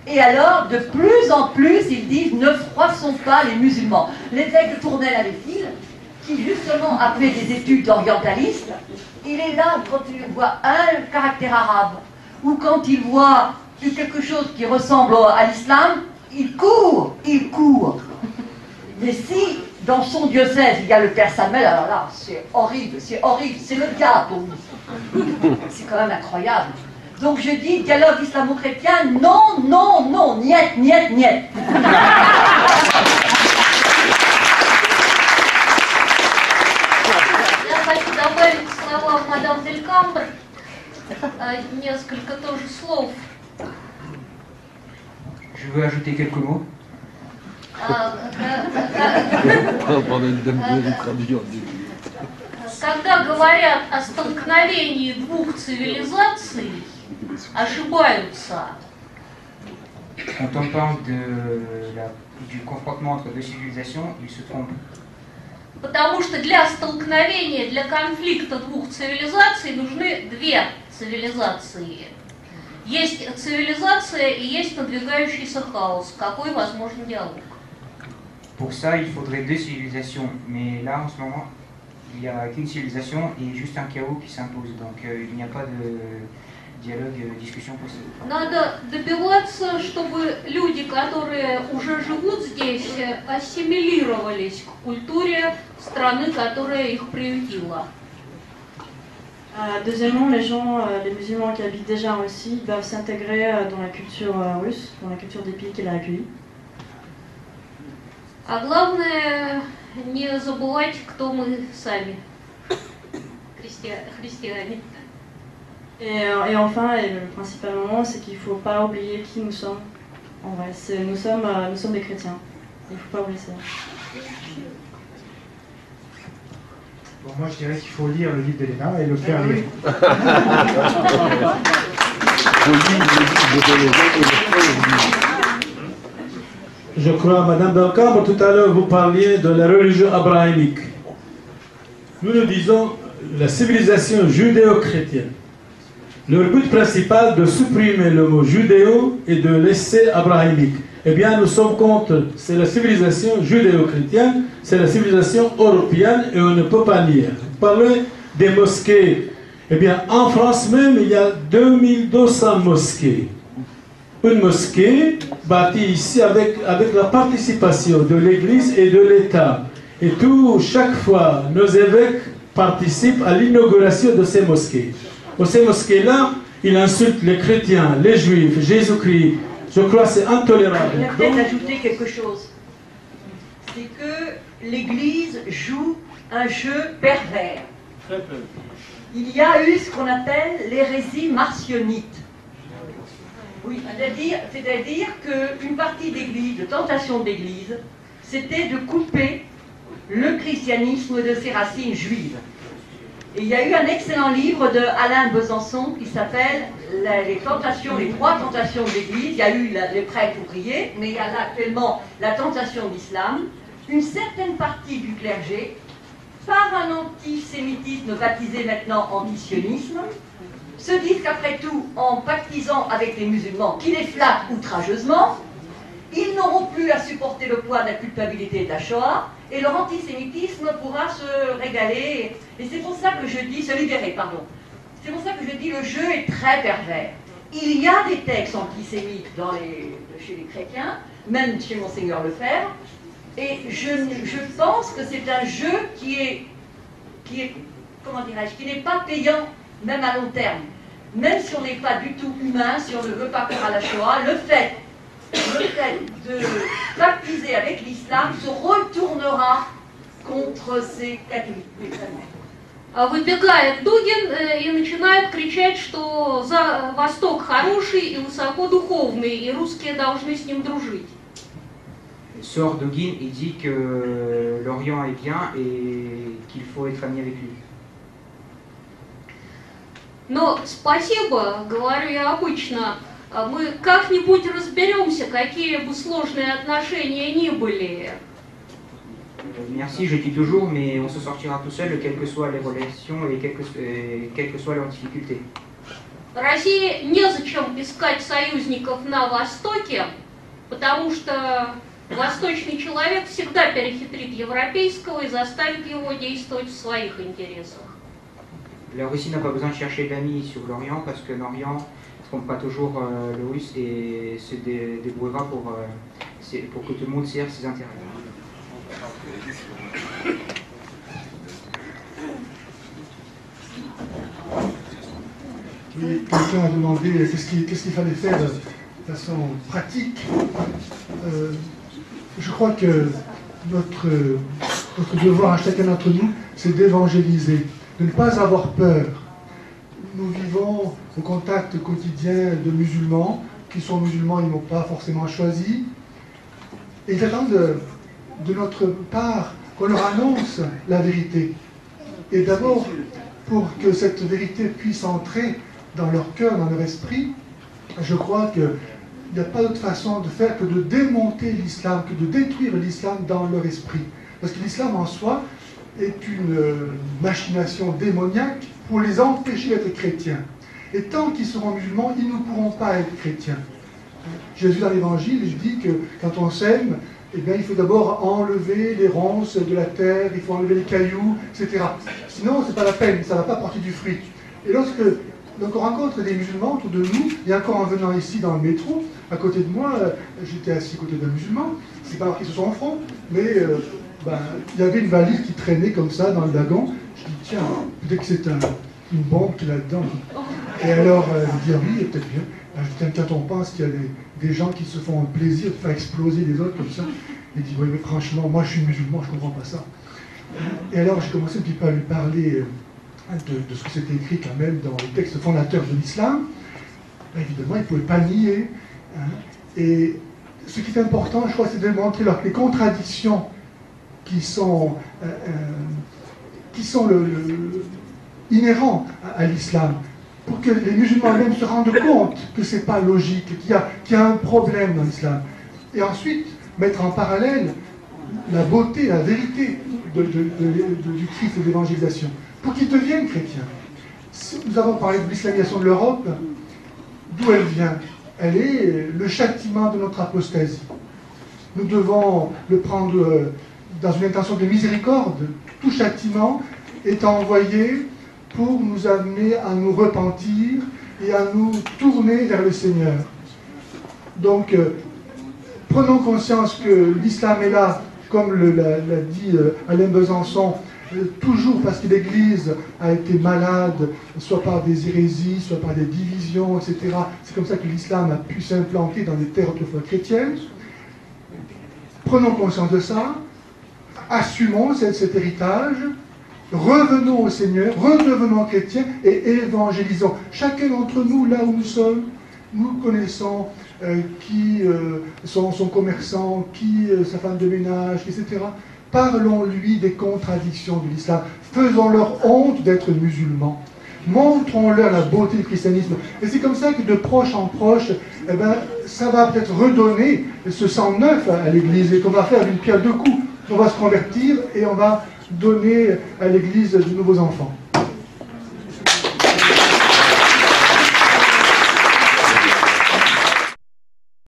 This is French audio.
Et alors, de plus en plus, ils disent ne froissons pas les musulmans. L'évêque de Tournai à Véfil, qui justement a fait des études orientalistes, il est là quand il voit un caractère arabe, ou quand il voit quelque chose qui ressemble à l'islam, il court, il court. Mais si dans son diocèse il y a le père Samuel, alors là, c'est horrible, c'est le diable pour lui. C'est quand même incroyable. Donc je dis, dialogue islamo-chrétien, non, non, non, niet, niet, niet. Я хочу добавить к словам мадам Дель Камбр несколько тоже слов. Je veux ajouter quelques mots. Когда говорят о столкновении двух цивилизаций, ошибаются. Quand on parle du confrontement entre deux civilisations, ils se trompent. Потому что для столкновения, для конфликта двух цивилизаций нужны две цивилизации. Есть цивилизация и есть надвигающийся хаос. Какой возможен диалог? Pour ça, il faudrait deux civilisations. Mais là, en ce moment, il n'y a qu'une civilisation et juste un chaos qui s'impose. Donc, il n'y a pas de dialogue, discussion possible. Надо добиваться, чтобы люди, которые уже живут здесь, ассимилировались к культуре страны, которая их приютила. Deuxièmement, les musulmans qui habitent déjà en Russie doivent s'intégrer dans la culture russe, dans la culture des pays qui l'a accueilli. А главное, не забывать, кто мы сами, христиане. Et enfin, et principalement, c'est qu'il ne faut pas oublier qui nous sommes. En vrai, nous sommes des chrétiens. Il ne faut pas oublier ça. Bon, moi, je dirais qu'il faut lire le livre d'Elena et le faire lire. Je crois, Madame Del Cambre, tout à l'heure, vous parliez de la religion abrahamique. Nous disons la civilisation judéo-chrétienne. Le but principal de supprimer le mot judéo et de laisser abrahamique. Eh bien, nous sommes contre, c'est la civilisation judéo-chrétienne, c'est la civilisation européenne et on ne peut pas nier. Vous parlez des mosquées. Eh bien, en France même, il y a 2200 mosquées. Une mosquée bâtie ici avec la participation de l'Église et de l'État. Et chaque fois, nos évêques participent à l'inauguration de ces mosquées. Pour ces mosquées-là, ils insultent les chrétiens, les juifs, Jésus-Christ. Je crois que c'est intolérable. Je vais peut-être ajouter quelque chose. C'est que l'Église joue un jeu pervers. Il y a eu ce qu'on appelle l'hérésie marcionnite. Oui, c'est-à-dire qu'une partie d'Église, de tentation d'Église, c'était de couper le christianisme de ses racines juives. Et il y a eu un excellent livre de Alain Besançon qui s'appelle les trois tentations de l'Église. Il y a eu les prêtres ouvriers, mais il y a là actuellement la tentation de l'islam. Une certaine partie du clergé, par un antisémitisme baptisé maintenant antisionisme, se disent qu'après tout, en pactisant avec les musulmans qui les flattent outrageusement, ils n'auront plus à supporter le poids de la culpabilité de la Shoah et leur antisémitisme pourra se régaler. Et c'est pour ça que je dis, se libérer, pardon. C'est pour ça que je dis le jeu est très pervers. Il y a des textes antisémites chez les chrétiens, même chez Monseigneur Lefebvre, et je pense que c'est un jeu qui est comment dirais-je, qui n'est pas payant, même à long terme. Même si on n'est pas du tout humain, si on ne veut pas croire à la Shoah, le fait de pactiser avec l'islam se retournera contre ces catholiques. Выбегает Дугин и начинает кричать, что Восток хороший и высокодуховный, и русские должны с ним дружить. Sort Dugin et dit que l'Orient est bien et qu'il faut être ami avec lui. Но спасибо, говорю я обычно, мы как-нибудь разберемся, какие бы сложные отношения ни были. Merci, je dis toujours, mais on se sortira tout seul, quelles que soient les relations et quelles que soient leurs difficultés. России незачем искать союзников на Востоке, потому что восточный человек всегда перехитрит европейского и заставит его действовать в своих интересах. La Russie n'a pas besoin de chercher d'amis sur l'Orient parce que l'Orient ne trompera toujours le Russe et se débrouillera pour que tout le monde serve ses intérêts. Oui, quelqu'un a demandé qu'est-ce qu'il fallait faire de façon pratique. Je crois que notre devoir à chacun d'entre nous, c'est d'évangéliser, de ne pas avoir peur. Nous vivons au contact quotidien de musulmans, qui sont musulmans, ils n'ont pas forcément choisi. Et ils attendent de notre part qu'on leur annonce la vérité. Et d'abord, pour que cette vérité puisse entrer dans leur cœur, dans leur esprit, je crois qu'il n'y a pas d'autre façon de faire que de démonter l'islam, que de détruire l'islam dans leur esprit. Parce que l'islam en soi est une machination démoniaque pour les empêcher d'être chrétiens. Et tant qu'ils seront musulmans, ils ne pourront pas être chrétiens. Jésus dans l'évangile, il dit que quand on sème, eh bien, il faut d'abord enlever les ronces de la terre, il faut enlever les cailloux, etc. Sinon, ce n'est pas la peine, ça ne va pas porter du fruit. Et lorsque on rencontre des musulmans autour de nous, et encore en venant ici dans le métro, à côté de moi, j'étais assis à côté d'un musulman, c'est pas marqué sur son front, mais il y avait une valise qui traînait comme ça dans le wagon. Je dis, tiens, peut-être que c'est une bombe qu'il a dedans. Et alors, je dis, ah oui, peut-être bien. Je dis, quand on pense qu'il y a des gens qui se font un plaisir de faire exploser les autres comme ça, il dit, oui, mais franchement, moi je suis musulman, je ne comprends pas ça. Et alors, j'ai commencé un petit peu à lui parler de ce que c'était écrit quand même dans les textes fondateurs de l'islam. Évidemment, il ne pouvait pas nier. Et ce qui est important, je crois, c'est de montrer les contradictions qui sont inhérentes à l'islam, pour que les musulmans eux-mêmes se rendent compte que ce n'est pas logique, qu'il y a un problème dans l'islam. Et ensuite, mettre en parallèle la beauté, la vérité du Christ et de l'évangélisation, pour qu'ils deviennent chrétiens. Nous avons parlé de l'islamisation de l'Europe. D'où elle vient? Elle est le châtiment de notre apostasie. Nous devons le prendre dans une intention de miséricorde. Tout châtiment est envoyé pour nous amener à nous repentir et à nous tourner vers le Seigneur. Donc, prenons conscience que l'islam est là, comme l'a dit Alain Besançon, toujours parce que l'Église a été malade, soit par des hérésies, soit par des divisions, etc. C'est comme ça que l'islam a pu s'implanter dans des terres autrefois chrétiennes. Prenons conscience de ça, assumons cet héritage, revenons au Seigneur, redevenons chrétiens et évangélisons. Chacun d'entre nous, là où nous sommes, nous connaissons qui sont son commerçant, qui sa femme de ménage, etc. Parlons-lui des contradictions de l'islam. Faisons-leur honte d'être musulmans. Montrons-leur la beauté du christianisme. Et c'est comme ça que de proche en proche, ça va peut-être redonner ce sang neuf à l'Église et qu'on va faire d'une pierre deux coups. On va se convertir et on va donner à l'Église de nouveaux enfants.